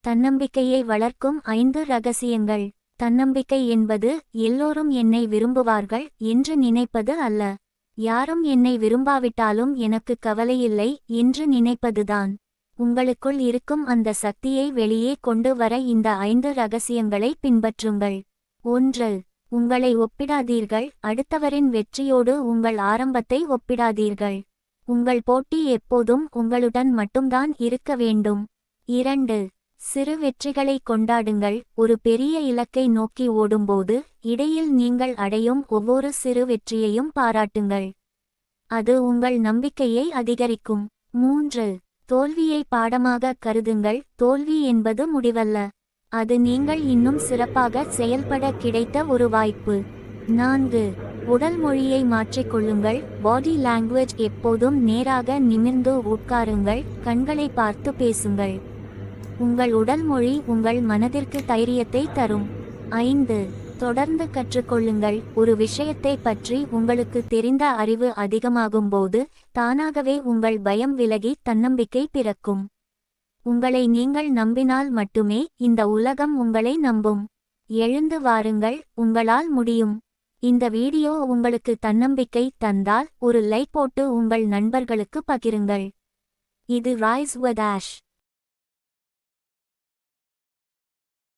தன்னம்பிக்கையை வளர்க்கும் 5 ரகசியங்கள். தன்னம்பிக்கை என்பது எல்லோரும் என்னை விரும்புவார்கள் என்று நினைப்பது அல்ல. யாரும் என்னை விரும்பாவிட்டாலும் எனக்கு கவலையில்லை என்று நினைப்பதுதான். உங்களுக்குள் இருக்கும் அந்த சக்தியை வெளியே கொண்டு வர இந்த 5 ரகசியங்களை பின்பற்றுங்கள். 1. உங்களை ஒப்பிடாதீர்கள். அடுத்தவரின் வெற்றியோடு உங்கள் ஆரம்பத்தை ஒப்பிடாதீர்கள். உங்கள் போட்டி எப்போதும் உங்களுடன் மட்டும்தான் இருக்க வேண்டும். 2. சிறு வெற்றிகளை கொண்டாடுங்கள். ஒரு பெரிய இலக்கை நோக்கி ஓடும்போது இடையில் நீங்கள் அடையும் ஒவ்வொரு சிறு வெற்றியையும் பாராட்டுங்கள். அது உங்கள் நம்பிக்கையை அதிகரிக்கும். 3. தோல்வியை பாடமாக கருதுங்கள். தோல்வி என்பது முடிவல்ல, அது நீங்கள் இன்னும் சிறப்பாக செயல்பட கிடைத்த ஒரு வாய்ப்பு. 4. உடல் மொழியை மாற்றிக்கொள்ளுங்கள். பாடி லாங்குவேஜ் எப்போதும் நேராக நிமிர்ந்து உட்காருங்கள். கண்களை பார்த்து பேசுங்கள். உங்கள் உடல் மொழி உங்கள் மனதிற்கு தைரியத்தை தரும். 5. தொடர்ந்து கற்றுக்கொள்ளுங்கள். ஒரு விஷயத்தை பற்றி உங்களுக்கு தெரிந்த அறிவு அதிகமாகும்போது தானாகவே உங்கள் பயம் விலகி தன்னம்பிக்கை பிறக்கும். உங்களை நீங்கள் நம்பினால் மட்டுமே இந்த உலகம் உங்களை நம்பும். எழுந்து வாருங்கள், உங்களால் முடியும். இந்த வீடியோ உங்களுக்கு தன்னம்பிக்கை தந்தால் ஒரு லைக் போட்டு உங்கள் நண்பர்களுக்கு பகிருங்கள். இது ரைஸ் வித் ஆஷ்.